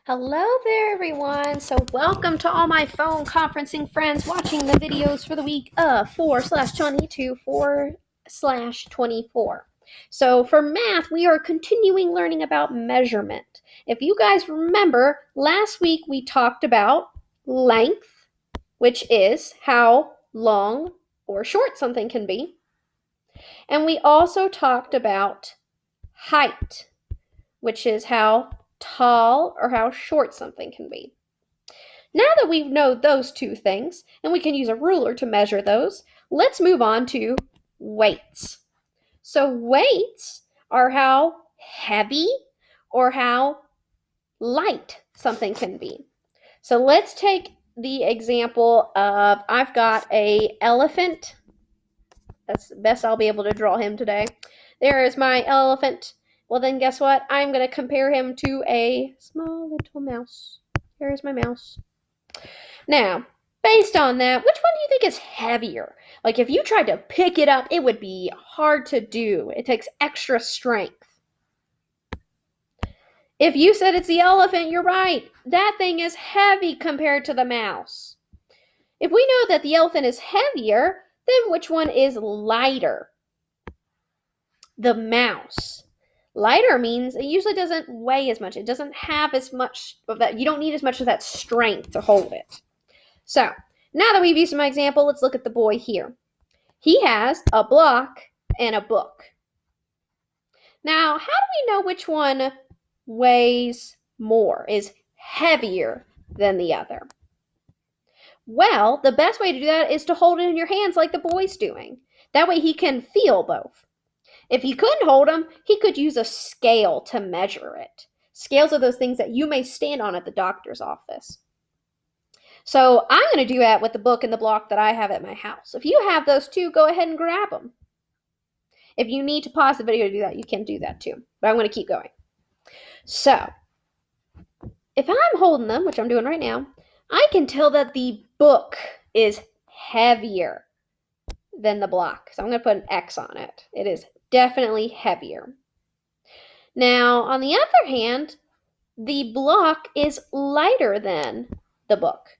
Hello there, everyone. So, welcome to all my phone conferencing friends watching the videos for the week of 4/22, 4/24. So, for math, we are continuing learning about measurement. If you guys remember, last week we talked about length, which is how long or short something can be. And we also talked about height, which is how tall or how short something can be. Now that we know those two things, and we can use a ruler to measure those, let's move on to weights. So weights are how heavy or how light something can be. So let's take the example of I've got a elephant. That's the best I'll be able to draw him today. There is my elephant. Well, then guess what? I'm going to compare him to a small little mouse. Here's my mouse. Now, based on that, which one do you think is heavier? Like if you tried to pick it up, it would be hard to do. It takes extra strength. If you said it's the elephant, you're right. That thing is heavy compared to the mouse. If we know that the elephant is heavier, then which one is lighter? The mouse. Lighter means it usually doesn't weigh as much. It doesn't have as much of that. You don't need as much of that strength to hold it. So, now that we've used my example, let's look at the boy here. He has a block and a book. Now, how do we know which one weighs more, is heavier than the other? Well, the best way to do that is to hold it in your hands like the boy's doing. That way he can feel both. If he couldn't hold them, he could use a scale to measure it. Scales are those things that you may stand on at the doctor's office. So I'm going to do that with the book and the block that I have at my house. If you have those two, go ahead and grab them. If you need to pause the video to do that, you can do that too. But I'm going to keep going. So if I'm holding them, which I'm doing right now, I can tell that the book is heavier than the block. So I'm going to put an X on it. It is definitely heavier. Now, on the other hand, the block is lighter than the book.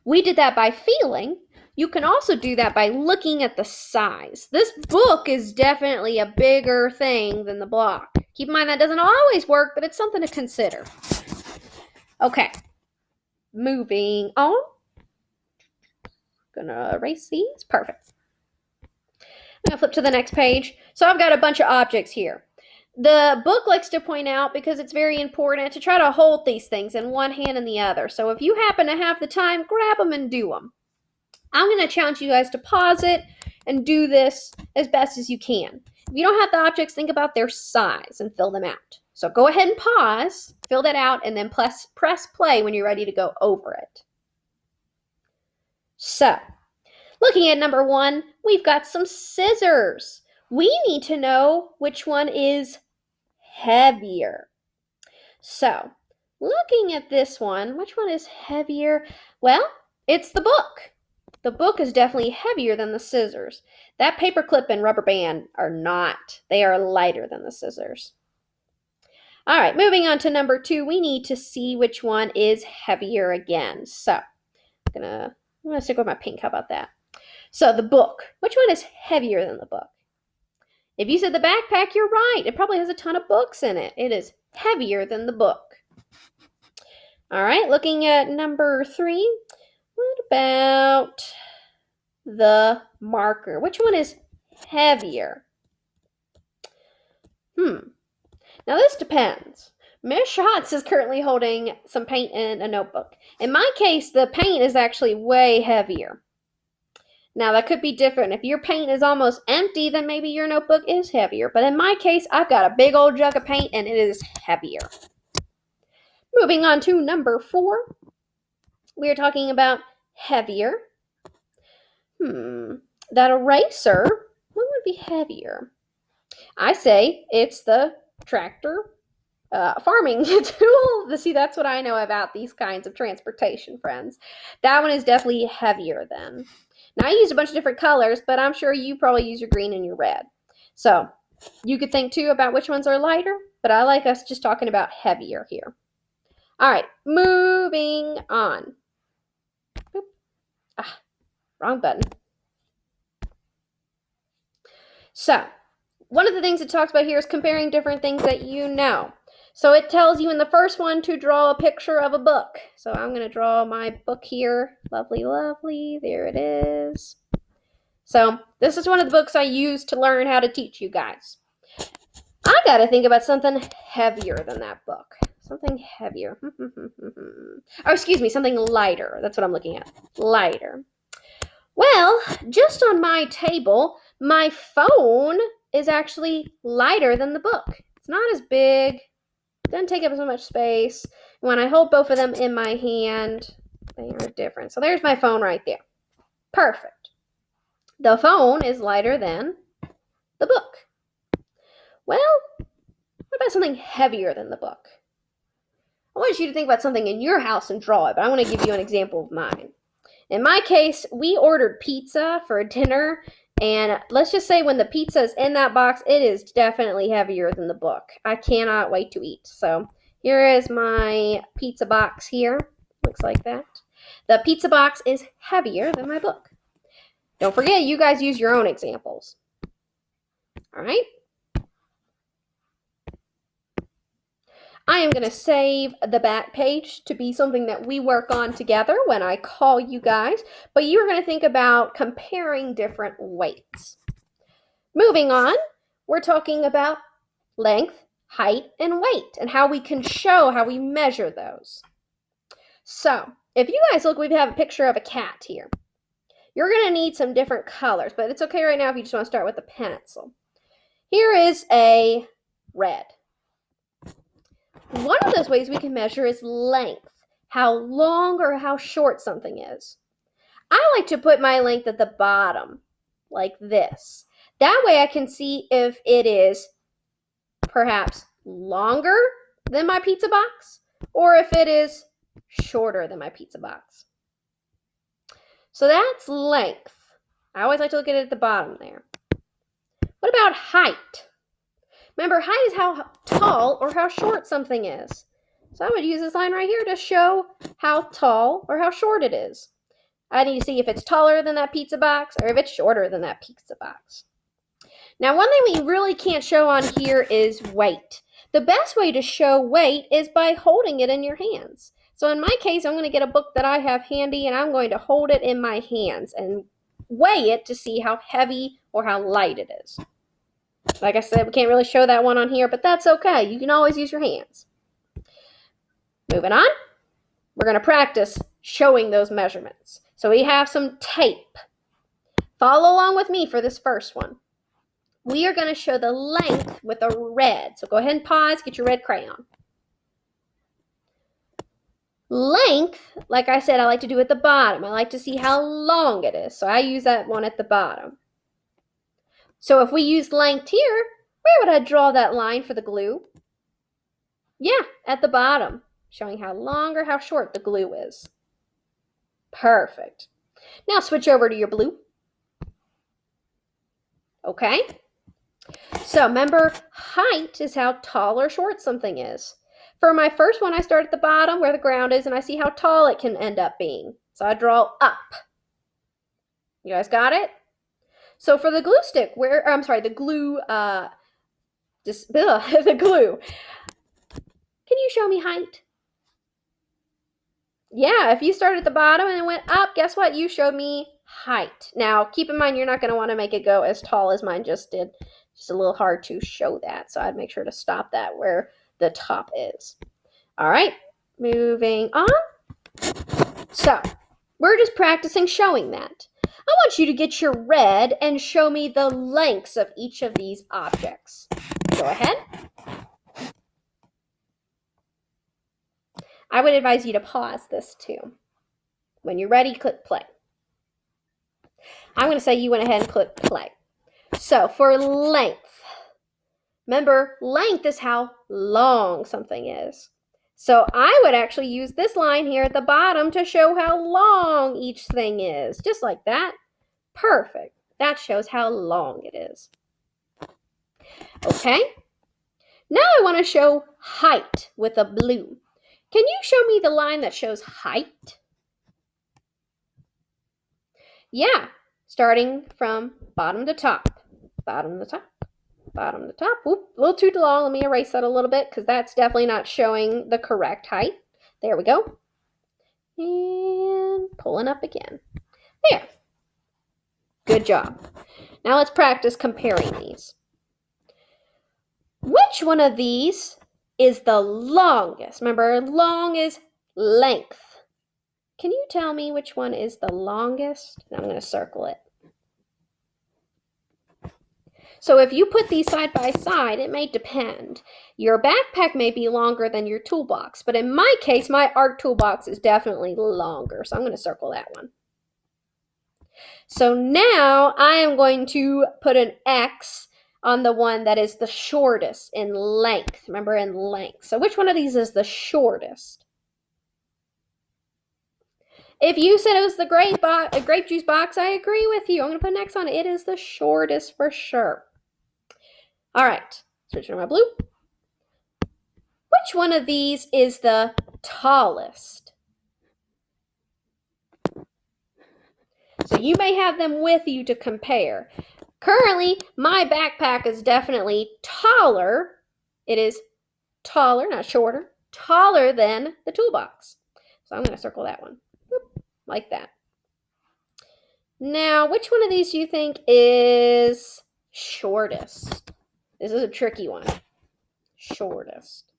We did that by feeling. You can also do that by looking at the size. This book is definitely a bigger thing than the block. Keep in mind that doesn't always work, but it's something to consider. Okay, moving on. Gonna erase these. Perfect. I'm gonna flip to the next page. So I've got a bunch of objects here. The book likes to point out, because it's very important, to try to hold these things in one hand and the other. So if you happen to have the time, grab them and do them. I'm going to challenge you guys to pause it and do this as best as you can. If you don't have the objects, think about their size and fill them out. So go ahead and pause, fill that out, and then press play when you're ready to go over it. So, looking at number 1, we've got some scissors. We need to know which one is heavier. So, looking at this one, which one is heavier? Well, it's the book. The book is definitely heavier than the scissors. That paper clip and rubber band are not. They are lighter than the scissors. All right, moving on to number 2, we need to see which one is heavier again. So, I'm gonna stick with my pink. How about that? So, the book. Which one is heavier than the book? If you said the backpack, you're right. It probably has a ton of books in it. It is heavier than the book. All right, looking at number 3, what about the marker? Which one is heavier? Now this depends. Miss Schatz is currently holding some paint in a notebook. In my case, the paint is actually way heavier. Now that could be different. If your paint is almost empty, then maybe your notebook is heavier. But in my case, I've got a big old jug of paint and it is heavier. Moving on to number 4. We are talking about heavier. That eraser, what would be heavier? I say it's the tractor farming tool. See, that's what I know about these kinds of transportation, friends. That one is definitely heavier then. Now, I used a bunch of different colors, but I'm sure you probably use your green and your red. So, you could think, too, about which ones are lighter, but I like us just talking about heavier here. All right, moving on. Boop. Wrong button. So, one of the things it talks about here is comparing different things that you know. So it tells you in the first one to draw a picture of a book. So I'm going to draw my book here. Lovely, lovely. There it is. So this is one of the books I use to learn how to teach you guys. I got to think about something heavier than that book. Something heavier. Oh, excuse me, something lighter. That's what I'm looking at. Lighter. Well, just on my table, my phone is actually lighter than the book. It's not as big, doesn't take up so much space. When I hold both of them in my hand, they are different. So there's my phone right there. Perfect. The phone is lighter than the book. Well, what about something heavier than the book? I want you to think about something in your house and draw it, but I want to give you an example of mine. In my case, we ordered pizza for dinner, and let's just say when the pizza is in that box, it is definitely heavier than the book. I cannot wait to eat. So here is my pizza box here. Looks like that. The pizza box is heavier than my book. Don't forget, you guys use your own examples. All right? I am going to save the back page to be something that we work on together when I call you guys, but you're going to think about comparing different weights. Moving on, we're talking about length, height, and weight, and how we can show how we measure those. So, if you guys look, we have a picture of a cat here. You're going to need some different colors, but it's okay right now if you just want to start with a pencil. Here is a red. One of those ways we can measure is length, how long or how short something is. I like to put my length at the bottom, like this. That way I can see if it is perhaps longer than my pizza box or if it is shorter than my pizza box. So that's length. I always like to look at it at the bottom there. What about height? Remember, height is how tall or how short something is. So I would use this line right here to show how tall or how short it is. I need to see if it's taller than that pizza box or if it's shorter than that pizza box. Now, one thing we really can't show on here is weight. The best way to show weight is by holding it in your hands. So in my case, I'm going to get a book that I have handy and I'm going to hold it in my hands and weigh it to see how heavy or how light it is. Like I said, we can't really show that one on here, but that's okay. You can always use your hands. Moving on, we're going to practice showing those measurements. So we have some tape. Follow along with me for this first one. We are going to show the length with a red. So go ahead and pause, get your red crayon. Length, like I said, I like to do at the bottom. I like to see how long it is. So I use that one at the bottom. So if we use length here, where would I draw that line for the glue? Yeah, at the bottom, showing how long or how short the glue is. Perfect. Now switch over to your blue. Okay. So remember, height is how tall or short something is. For my first one, I start at the bottom where the ground is, and I see how tall it can end up being. So I draw up. You guys got it? So for the glue stick, the glue. Can you show me height? Yeah, if you started at the bottom and went up, guess what? You showed me height. Now, keep in mind, you're not going to want to make it go as tall as mine just did. Just a little hard to show that, so I'd make sure to stop that where the top is. All right, moving on. So, we're just practicing showing that. I want you to get your red and show me the lengths of each of these objects. Go ahead. I would advise you to pause this too. When you're ready, click play. I'm going to say you went ahead and click play. So for length, remember, length is how long something is. So I would actually use this line here at the bottom to show how long each thing is. Just like that. Perfect. That shows how long it is. Okay. Now I want to show height with a blue. Can you show me the line that shows height? Yeah, starting from bottom to top. Bottom to top. Bottom to top. Oop, a little too long. Let me erase that a little bit because that's definitely not showing the correct height. There we go. And pulling up again. There. Good job. Now let's practice comparing these. Which one of these is the longest? Remember, long is length. Can you tell me which one is the longest? I'm going to circle it. So if you put these side by side, it may depend. Your backpack may be longer than your toolbox, but in my case, my art toolbox is definitely longer. So I'm going to circle that one. So now I am going to put an X on the one that is the shortest in length. Remember, in length. So which one of these is the shortest? If you said it was the grape juice box, I agree with you. I'm going to put an X on it. It is the shortest for sure. All right, switch to my blue. Which one of these is the tallest? So you may have them with you to compare. Currently, my backpack is definitely taller. It is taller, not shorter, taller than the toolbox. So I'm going to circle that one, like that. Now, which one of these do you think is shortest? This is a tricky one. Shortest.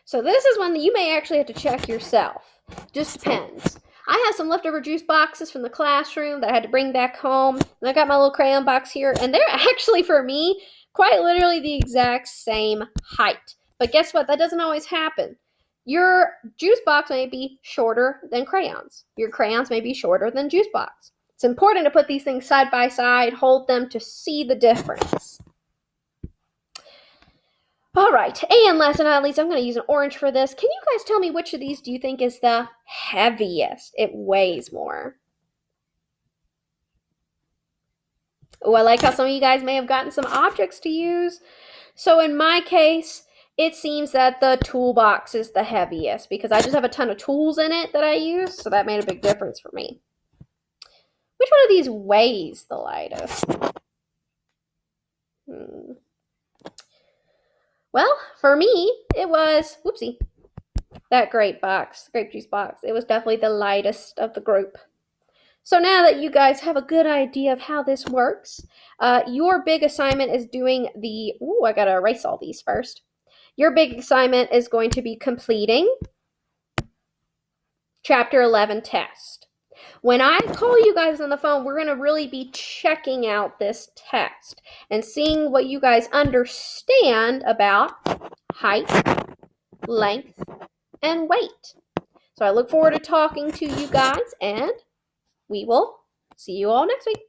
So this is one that you may actually have to check yourself. Just depends. I have some leftover juice boxes from the classroom that I had to bring back home. And I got my little crayon box here. And they're actually, for me, quite literally the exact same height. But guess what? That doesn't always happen. Your juice box may be shorter than crayons. Your crayons may be shorter than juice box. It's important to put these things side by side, hold them to see the difference. All right, and last but not least, I'm going to use an orange for this. Can you guys tell me which of these do you think is the heaviest? It weighs more. Oh, I like how some of you guys may have gotten some objects to use. So in my case, it seems that the toolbox is the heaviest because I just have a ton of tools in it that I use, so that made a big difference for me. Which one of these weighs the lightest? Well, for me, it was, whoopsie, that grape juice box. It was definitely the lightest of the group. So now that you guys have a good idea of how this works, your big assignment is doing the, I gotta erase all these first. Your big assignment is going to be completing Chapter 11 test. When I call you guys on the phone, we're going to really be checking out this test and seeing what you guys understand about height, length, and weight. So I look forward to talking to you guys, and we will see you all next week.